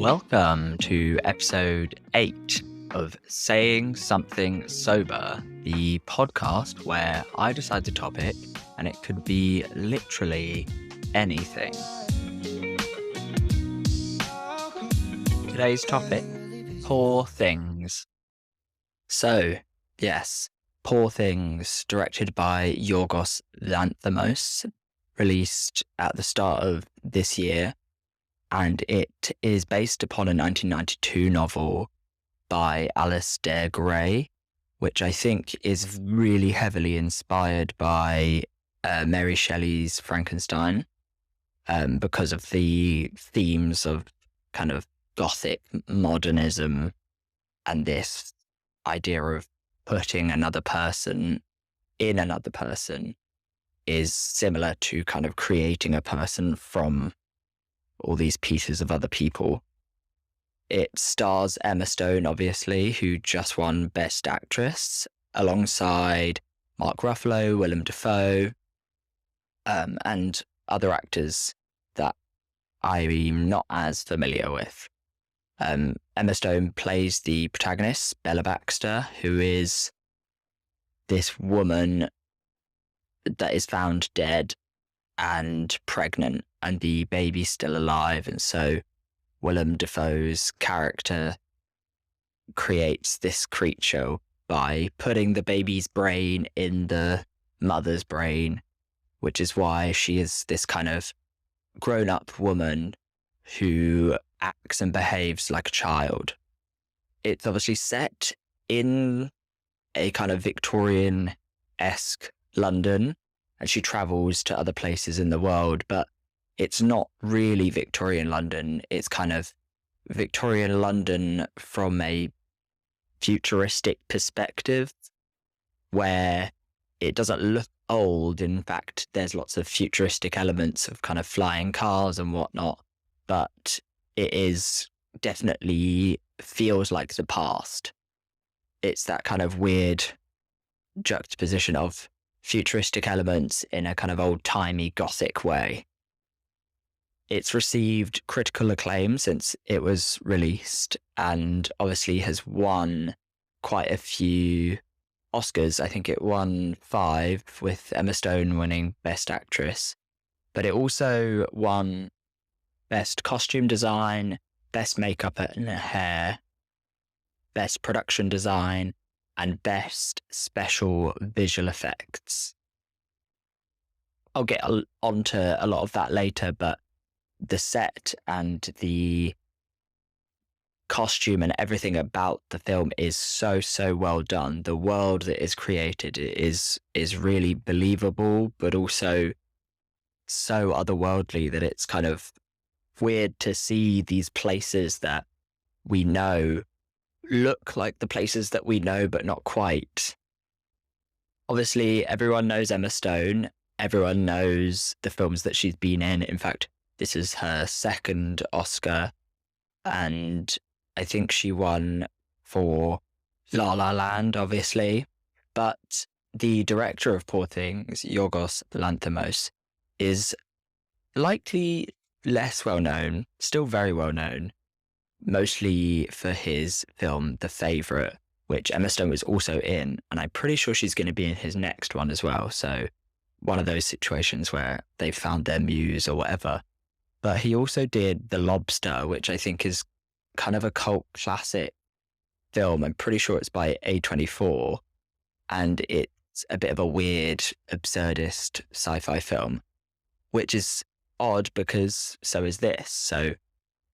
Welcome to episode 8 of Saying Something Sober, the podcast where I decide the topic and it could be literally anything. Today's topic, Poor Things. So, yes, Poor Things, directed by Yorgos Lanthimos, released at the start of this year. And it is based upon a 1992 novel by Alistair Gray, which I think is really heavily inspired by Mary Shelley's Frankenstein, because of the themes of kind of Gothic modernism and this idea of putting another person in another person is similar to kind of creating a person from all these pieces of other people. It stars Emma Stone, obviously, who just won Best Actress, alongside Mark Ruffalo, Willam Dafoe, and other actors that I'm not as familiar with. Emma Stone plays the protagonist, Bella Baxter, who is this woman that is found dead and pregnant, and the baby's still alive. And so Willem Dafoe's character creates this creature by putting the baby's brain in the mother's brain, which is why she is this kind of grown-up woman who acts and behaves like a child. It's obviously set in a kind of Victorian-esque London, and she travels to other places in the world, but it's not really Victorian London. It's kind of Victorian London from a futuristic perspective, where it doesn't look old. In fact, there's lots of futuristic elements of kind of flying cars and whatnot, but it is definitely feels like the past. It's that kind of weird juxtaposition of futuristic elements in a kind of old-timey Gothic way. It's received critical acclaim since it was released, and obviously has won quite a few Oscars. I think it won 5, with Emma Stone winning Best Actress. But it also won Best Costume Design, Best Makeup and Hair, Best Production Design, and Best Special Visual Effects. I'll get onto a lot of that later, but the set and the costume and everything about the film is so well done. The world that is created is really believable, but also so otherworldly that it's kind of weird to see these places that we know look like the places that we know, but not quite. Obviously, everyone knows Emma Stone. Everyone knows the films that she's been in. In fact, this is her second Oscar, and I think she won for La La Land, obviously. But the director of Poor Things, Yorgos Lanthimos, is likely less well known, still very well known, mostly for his film The Favourite, which Emma Stone was also in, and I'm pretty sure she's going to be in his next one as well. So one of those situations where they've found their muse or whatever. But he also did The Lobster, which I think is kind of a cult classic film. I'm pretty sure it's by A24, and it's a bit of a weird, absurdist sci-fi film, which is odd because so is this. So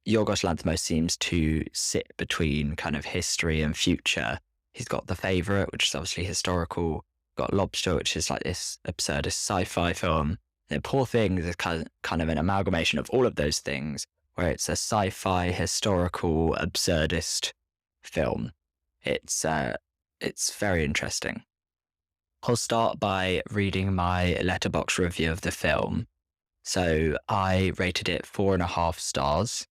Yorgos Lanthimos seems to sit between kind of history and future. He's got The Favourite, which is obviously historical, got Lobster, which is like this absurdist sci-fi film. And Poor Things is kind of an amalgamation of all of those things, where it's a sci-fi, historical, absurdist film. It's very interesting. I'll start by reading my Letterboxd review of the film. So I rated it 4.5 stars.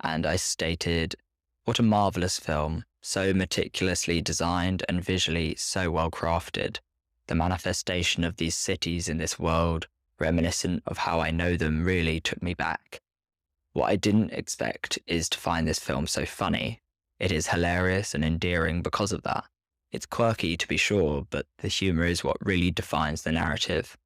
And I stated, what a marvellous film, so meticulously designed and visually so well crafted. The manifestation of these cities in this world, reminiscent of how I know them, really took me back. what I didn't expect is to find this film so funny. It is hilarious and endearing because of that. It's quirky, to be sure, but the humour is what really defines the narrative.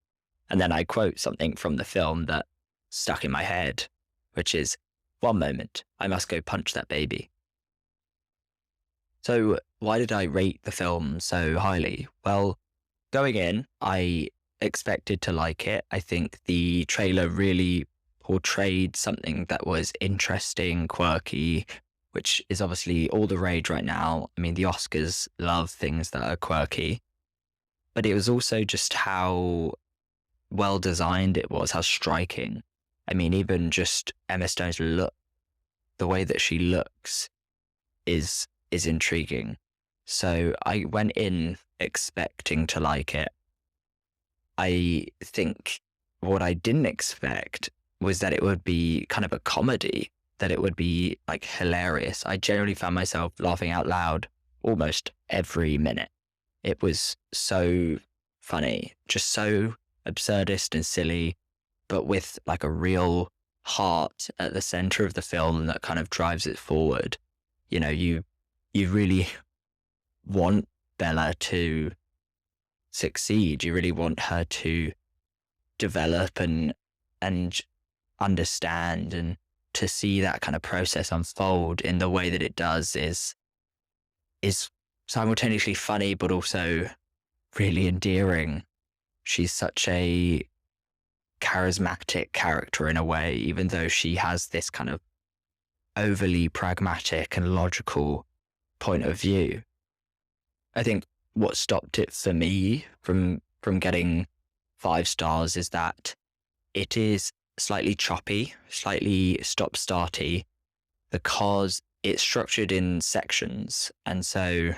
And then I quote something from the film that stuck in my head, which is, "One moment, I must go punch that baby." So why did I rate the film so highly? Well, going in, I expected to like it. I think the trailer really portrayed something that was interesting, quirky, which is obviously all the rage right now. I mean, the Oscars love things that are quirky, but it was also just how well designed it was, how striking. I mean, even just Emma Stone's look, the way that she looks is intriguing. So I went in expecting to like it. I think what I didn't expect was that it would be kind of a comedy, that it would be like hilarious. I generally found myself laughing out loud almost every minute. It was so funny, just so absurdist and silly, but with like a real heart at the center of the film that kind of drives it forward. You know, you really want Bella to succeed. You really want her to develop and understand, and to see that kind of process unfold in the way that it does is simultaneously funny but also really endearing. She's such a charismatic character in a way, even though she has this kind of overly pragmatic and logical point of view. I think what stopped it for me from getting 5 stars is that it is slightly choppy, slightly stop-starty, because it's structured in sections. And so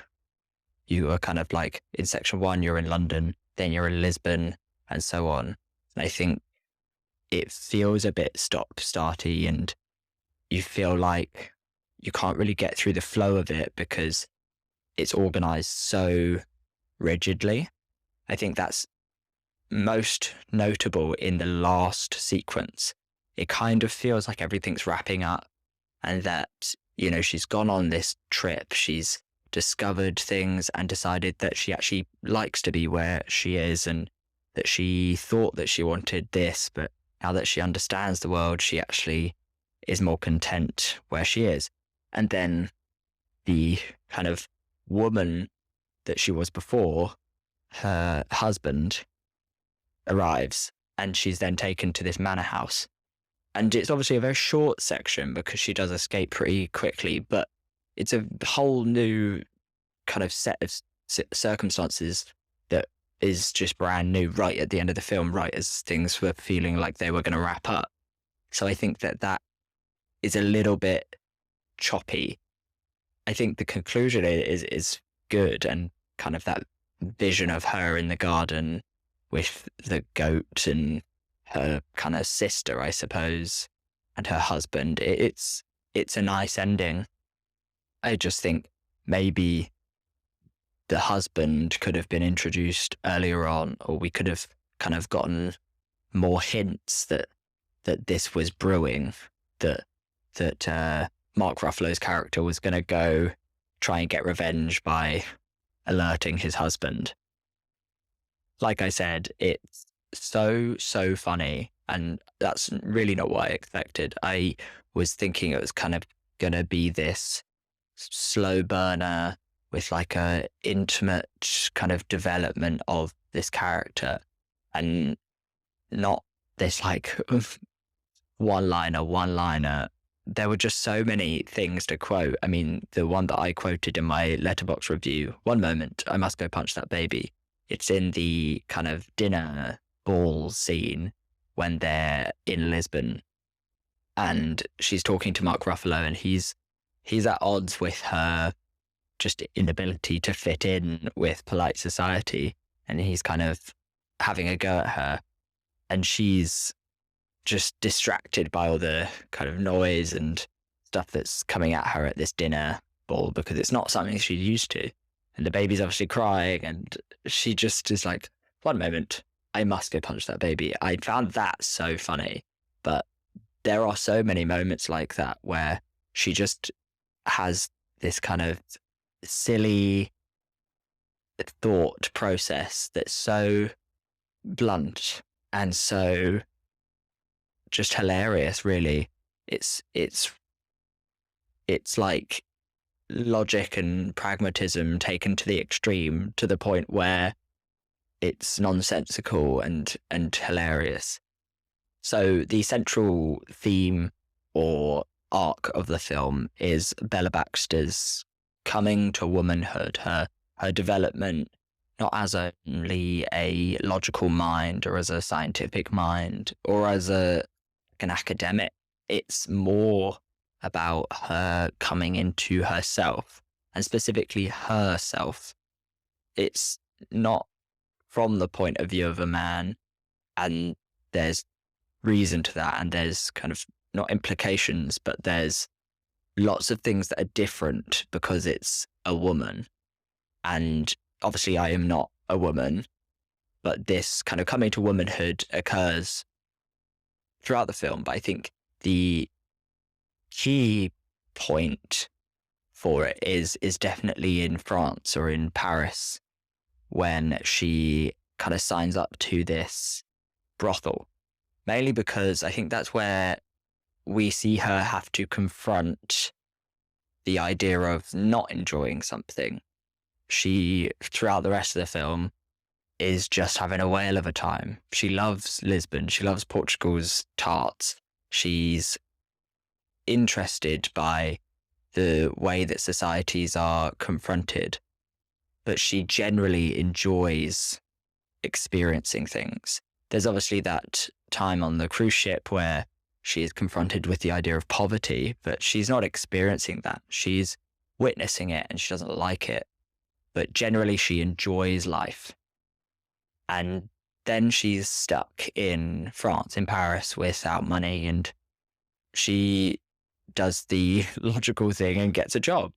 you are kind of like, in section 1, you're in London, then you're in Lisbon, and so on. And I think it feels a bit stop-starty, and you feel like you can't really get through the flow of it because it's organized so rigidly. I think that's most notable in the last sequence. It kind of feels like everything's wrapping up, and that, you know, she's gone on this trip, she's discovered things and decided that she actually likes to be where she is, and that she thought that she wanted this, but now that she understands the world, she actually is more content where she is. And then the kind of woman that she was before, her husband, arrives, and she's then taken to this manor house. And it's obviously a very short section because she does escape pretty quickly, but it's a whole new kind of set of circumstances that is just brand new right at the end of the film, right as things were feeling like they were going to wrap up. So I think that is a little bit choppy. I think the conclusion is good, and kind of that vision of her in the garden with the goat and her kind of sister, I suppose, and her husband. It's a nice ending. I just think maybe the husband could have been introduced earlier on, or we could have kind of gotten more hints that this was brewing, that Mark Ruffalo's character was going to go try and get revenge by alerting his husband. Like I said, it's so funny, and that's really not what I expected. I was thinking it was kind of going to be this slow burner with like a intimate kind of development of this character, and not this like one-liner. There were just so many things to quote. I mean, the one that I quoted in my Letterboxd review, "One moment, I must go punch that baby." It's in the kind of dinner ball scene when they're in Lisbon, and she's talking to Mark Ruffalo, and he's at odds with her just inability to fit in with polite society, and he's kind of having a go at her, and she's just distracted by all the kind of noise and stuff that's coming at her at this dinner ball, because it's not something she's used to. And the baby's obviously crying, and she just is like, "One moment, I must go punch that baby." I found that so funny, but there are so many moments like that where she just has this kind of silly thought process that's so blunt and so just hilarious, really. It's like logic and pragmatism taken to the extreme, to the point where it's nonsensical and hilarious. So the central theme or arc of the film is Bella Baxter's coming to womanhood, her development, not as only a logical mind or as a scientific mind or as an academic. It's more about her coming into herself, and specifically herself. It's not from the point of view of a man, and there's reason to that, and there's kind of not implications, but there's lots of things that are different because it's a woman. And obviously I am not a woman, but this kind of coming to womanhood occurs throughout the film. But I think the key point for it is definitely in France or in Paris, when she kind of signs up to this brothel, mainly because I think that's where we see her have to confront the idea of not enjoying something. She, throughout the rest of the film, is just having a whale of a time. She loves Lisbon. She loves Portugal's tarts. She's interested by the way that societies are confronted, but she generally enjoys experiencing things. There's obviously that time on the cruise ship where she is confronted with the idea of poverty, but she's not experiencing that. She's witnessing it and she doesn't like it, but generally she enjoys life. And then she's stuck in France, in Paris, without money, and she does the logical thing and gets a job.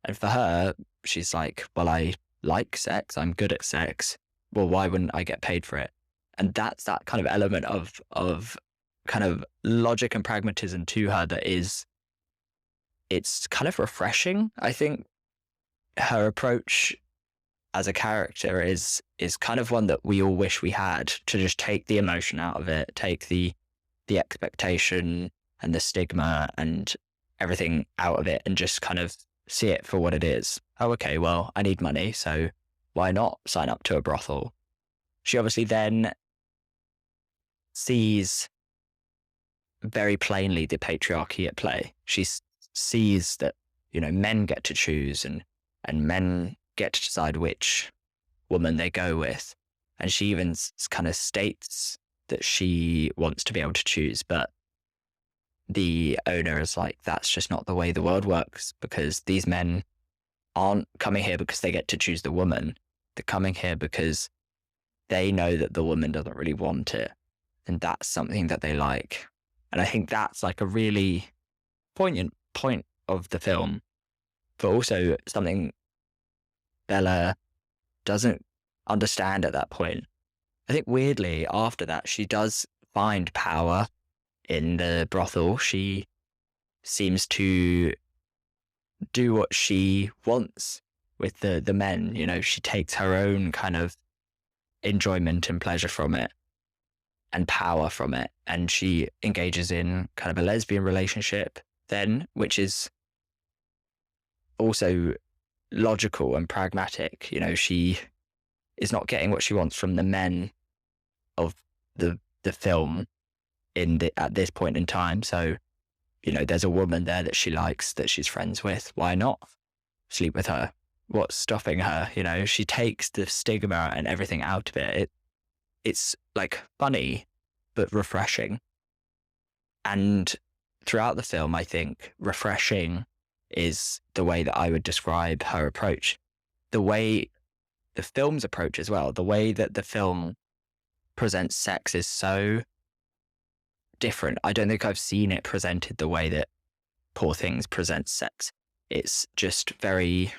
And for her, she's like, well, I like sex, I'm good at sex. Well, why wouldn't I get paid for it? And that's that kind of element of kind of logic and pragmatism to her that is, it's kind of refreshing. I think her approach as a character is kind of one that we all wish we had, to just take the emotion out of it, take the expectation and the stigma and everything out of it, and just kind of see it for what it is. Oh, okay, well, I need money, so why not sign up to a brothel? She obviously then sees very plainly the patriarchy at play. She sees that, you know, men get to choose and men get to decide which woman they go with. And she even kind of states that she wants to be able to choose, but the owner is like, that's just not the way the world works, because these men aren't coming here because they get to choose the woman. They're coming here because they know that the woman doesn't really want it, and that's something that they like. And I think that's like a really poignant point of the film, but also something Bella doesn't understand at that point. I think weirdly, after that, she does find power in the brothel. She seems to do what she wants with the men. You know, she takes her own kind of enjoyment and pleasure from it and power from it. And she engages in kind of a lesbian relationship then, which is also logical and pragmatic. You know, she is not getting what she wants from the men of the film at this point in time. So, you know, there's a woman there that she likes, that she's friends with. Why not sleep with her? What's stopping her? You know, she takes the stigma and everything out of it. It's like funny, but refreshing. And throughout the film, I think refreshing is the way that I would describe her approach. The way the film's approach as well, the way that the film presents sex is so different. I don't think I've seen it presented the way that Poor Things presents sex. It's just very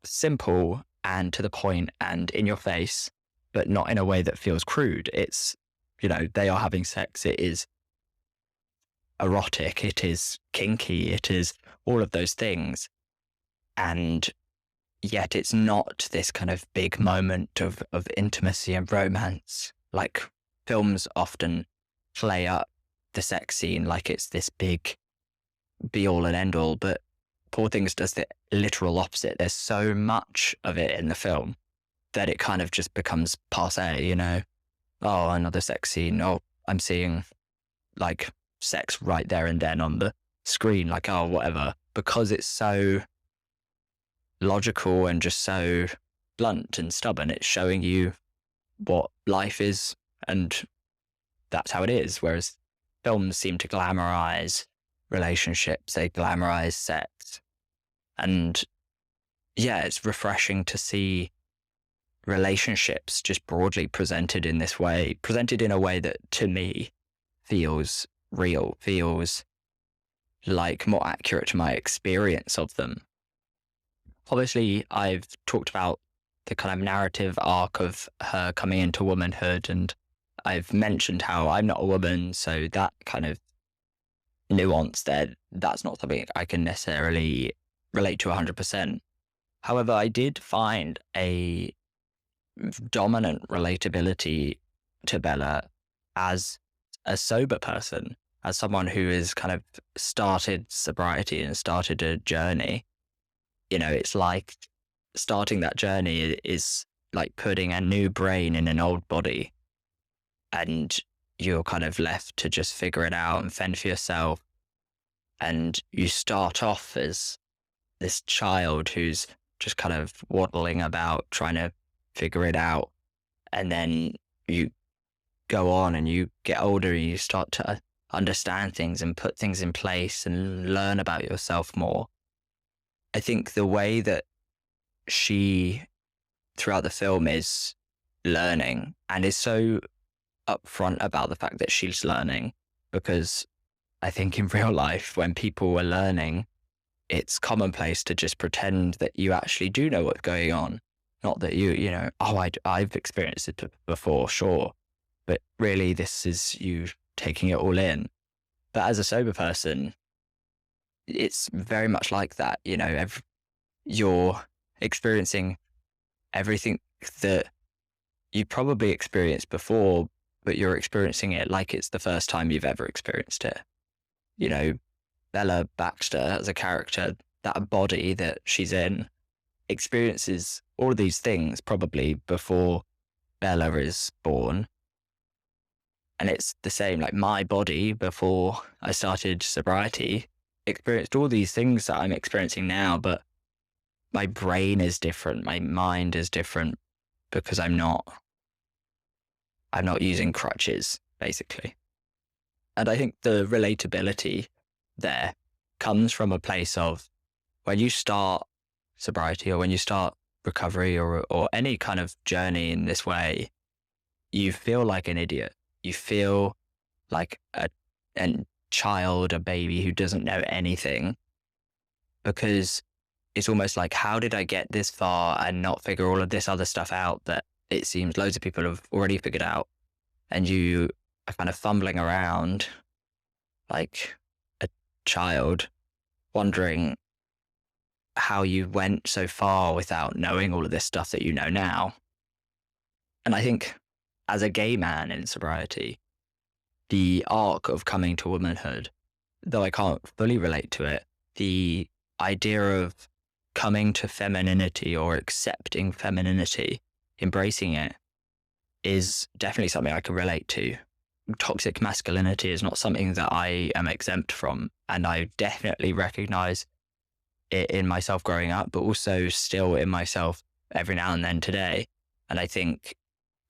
simple and to the point and in your face, but not in a way that feels crude. It's, you know, they are having sex. It is erotic, it is kinky, it is all of those things. And yet it's not this kind of big moment of intimacy and romance. Like films often play up the sex scene like it's this big be all and end all, but Poor Things does the literal opposite. There's so much of it in the film that it kind of just becomes passe, you know? Oh, another sex scene. Oh, I'm seeing like sex right there and then on the screen. Like, oh, whatever. Because it's so logical and just so blunt and stubborn, it's showing you what life is, and that's how it is. Whereas films seem to glamorize relationships, they glamorize sex. And yeah, it's refreshing to see relationships just broadly presented in this way, presented in a way that to me feels real, feels like more accurate to my experience of them. Obviously, I've talked about the kind of narrative arc of her coming into womanhood, and I've mentioned how I'm not a woman, so that kind of nuance there, that's not something I can necessarily relate to 100%. However, I did find a dominant relatability to Bella as a sober person, as someone who has kind of started sobriety and started a journey. You know, it's like starting that journey is like putting a new brain in an old body, and you're kind of left to just figure it out and fend for yourself. And you start off as this child who's just kind of waddling about trying to figure it out. And then you go on and you get older and you start to understand things and put things in place and learn about yourself more. I think the way that she, throughout the film, is learning and is so upfront about the fact that she's learning, because I think in real life, when people are learning, it's commonplace to just pretend that you actually do know what's going on. Not that you know, oh, I've experienced it before, sure. But really, this is you taking it all in. But as a sober person, it's very much like that. You know, you're experiencing everything that you probably experienced before, but you're experiencing it like it's the first time you've ever experienced it. You know, Bella Baxter as a character, that body that she's in, experiences all of these things probably before Bella is born. And it's the same, like my body before I started sobriety experienced all these things that I'm experiencing now, but my brain is different, my mind is different, because I'm not using crutches, basically. And I think the relatability there comes from a place of when you start sobriety or when you start recovery or any kind of journey in this way, you feel like an idiot. You feel like a child, a baby who doesn't know anything, because it's almost like, how did I get this far and not figure all of this other stuff out that it seems loads of people have already figured out? And you are kind of fumbling around like a child, wondering how you went so far without knowing all of this stuff that you know now. And I think as a gay man in sobriety, the arc of coming to womanhood, though I can't fully relate to it, the idea of coming to femininity or accepting femininity, embracing it, is definitely something I can relate to. Toxic masculinity is not something that I am exempt from, and I definitely recognize it in myself growing up, but also still in myself every now and then today. And I think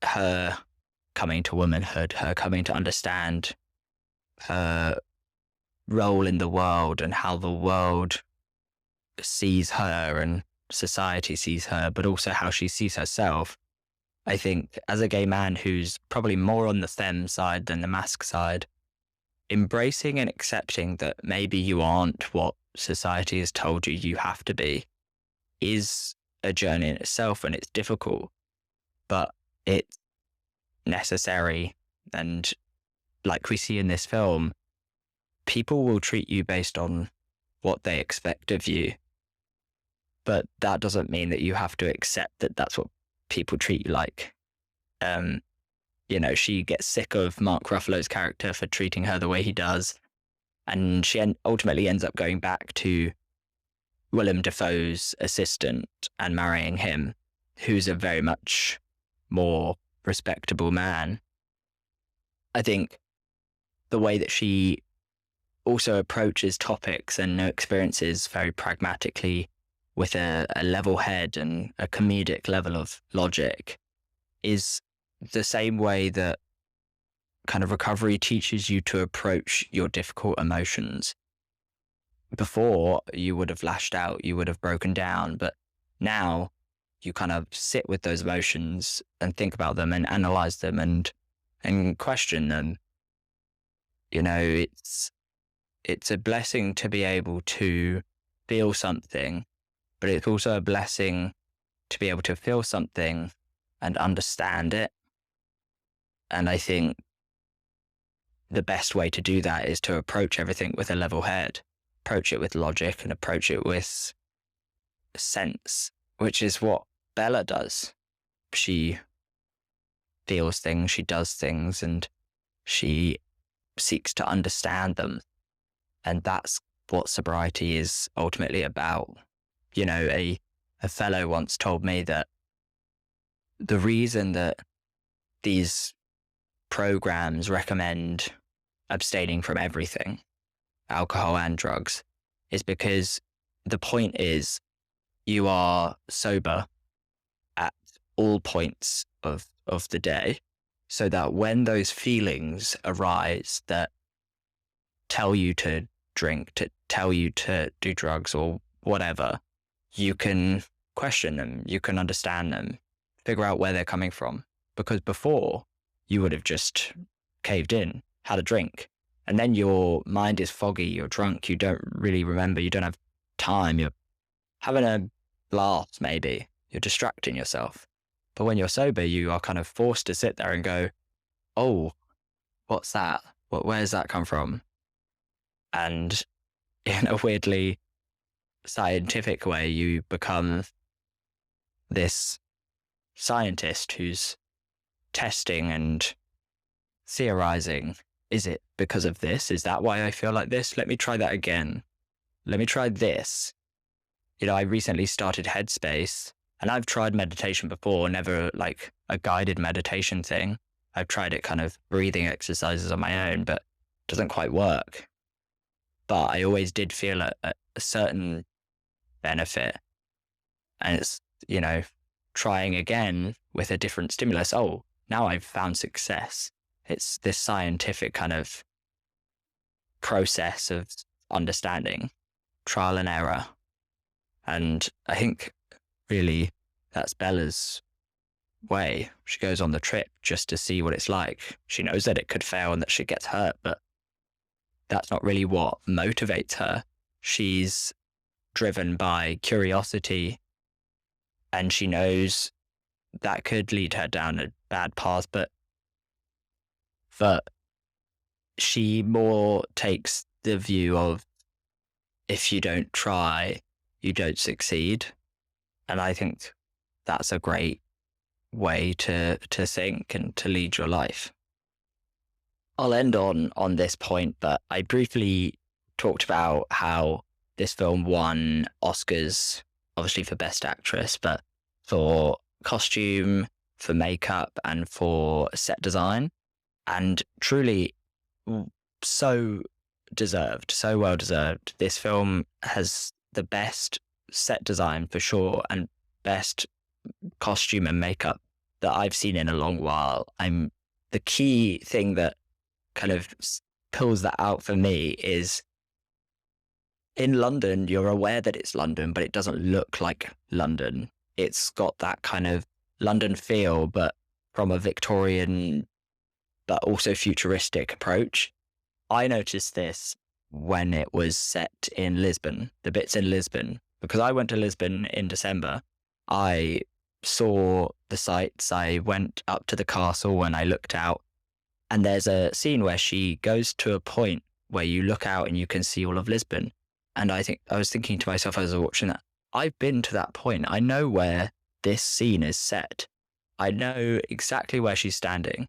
her coming to womanhood, her coming to understand her role in the world and how the world sees her and society sees her, but also how she sees herself. I think as a gay man who's probably more on the femme side than the masc side, embracing and accepting that maybe you aren't what society has told you have to be is a journey in itself, and it's difficult, but it's necessary. And like we see in this film, people will treat you based on what they expect of you. But that doesn't mean that you have to accept that that's what people treat you like. She gets sick of Mark Ruffalo's character for treating her the way he does. And she ultimately ends up going back to Willam Dafoe's assistant and marrying him, who's a very much more respectable man. I think the way that she also approaches topics and experiences very pragmatically with a level head and a comedic level of logic is the same way that kind of recovery teaches you to approach your difficult emotions. Before, you would have lashed out, you would have broken down, but now you kind of sit with those emotions and think about them and analyze them and question them. It's a blessing to be able to feel something, but it's also a blessing to be able to feel something and understand it. And I think the best way to do that is to approach everything with a level head, approach it with logic and approach it with sense, which is what Bella does. She feels things, she does things, and she seeks to understand them. And that's what sobriety is ultimately about. A fellow once told me that the reason that these programs recommend abstaining from everything, alcohol and drugs, is because the point is you are sober at all points of the day, so that when those feelings arise that tell you to drink, to tell you to do drugs or whatever, you can question them, you can understand them, figure out where they're coming from. Because before, you would have just caved in, had a drink, and then your mind is foggy, you're drunk, you don't really remember, you don't have time, you're having a blast maybe, you're distracting yourself. But when you're sober, you are kind of forced to sit there and go, oh, what's that? Where's that come from? And in a weirdly scientific way, you become this scientist who's testing and theorizing. Is it because of this? Is that why I feel like this? Let me try that again. Let me try this. I recently started Headspace, and I've tried meditation before, never like a guided meditation thing. I've tried it kind of breathing exercises on my own, but it doesn't quite work. But I always did feel a certain benefit. And it's, trying again with a different stimulus. Oh, now I've found success. It's this scientific kind of process of understanding, trial and error. And I think really that's Bella's way. She goes on the trip just to see what it's like. She knows that it could fail and that she gets hurt, but that's not really what motivates her. She's driven by curiosity, and she knows that could lead her down a bad path, but she more takes the view of, if you don't try, you don't succeed. And I think that's a great way to think and to lead your life. I'll end on this point, but I briefly talked about how this film won Oscars, obviously for Best Actress, but for costume, for makeup, and for set design. And truly so deserved, so well deserved. This film has the best set design for sure, and best costume and makeup that I've seen in a long while. The key thing that kind of pulls that out for me is, in London, you're aware that it's London, but it doesn't look like London. It's got that kind of London feel, but from a Victorian, but also futuristic approach. I noticed this when it was set in Lisbon, the bits in Lisbon, because I went to Lisbon in December. I saw the sights. I went up to the castle and I looked out, and there's a scene where she goes to a point where you look out and you can see all of Lisbon. And I was thinking to myself as I was watching that, I've been to that point. I know where this scene is set. I know exactly where she's standing.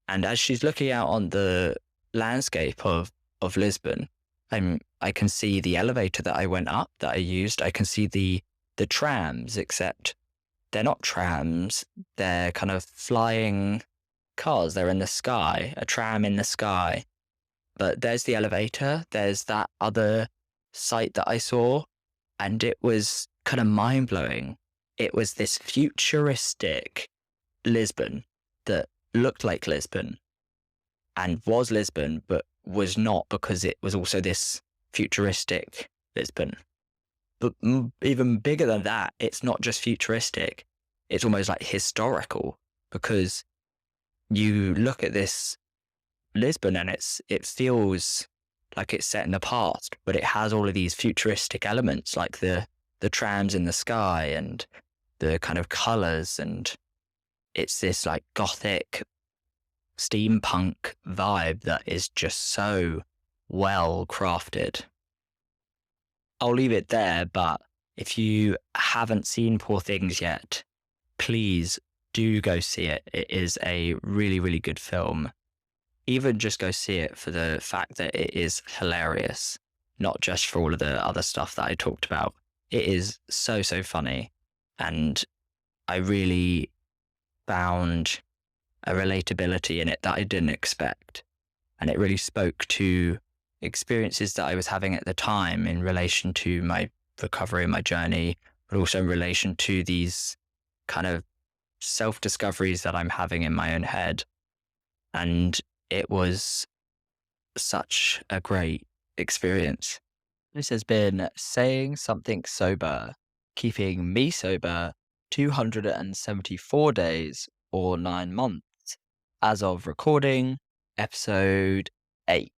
And as she's looking out on the landscape of Lisbon, I can see the elevator that I went up, that I used. I can see the trams, except they're not trams. They're kind of flying cars. They're in the sky, a tram in the sky. But there's the elevator. There's that other site that I saw, and it was kind of mind blowing. It was this futuristic Lisbon that looked like Lisbon and was Lisbon, but was not, because it was also this futuristic Lisbon. But even bigger than that, it's not just futuristic. It's almost like historical, because you look at this Lisbon and it feels like it's set in the past, but it has all of these futuristic elements, like the trams in the sky and the kind of colors, and it's this like gothic steampunk vibe that is just so well crafted. I'll leave it there, but if you haven't seen Poor Things yet, please do go see it. It is a really, really good film. Even just go see it for the fact that it is hilarious, not just for all of the other stuff that I talked about. It is so, so funny. And I really found a relatability in it that I didn't expect. And it really spoke to experiences that I was having at the time in relation to my recovery and my journey, but also in relation to these kind of self-discoveries that I'm having in my own head. And it was such a great experience. This has been Saying Something Sober, keeping me sober 274 days or 9 months. As of recording, episode 8.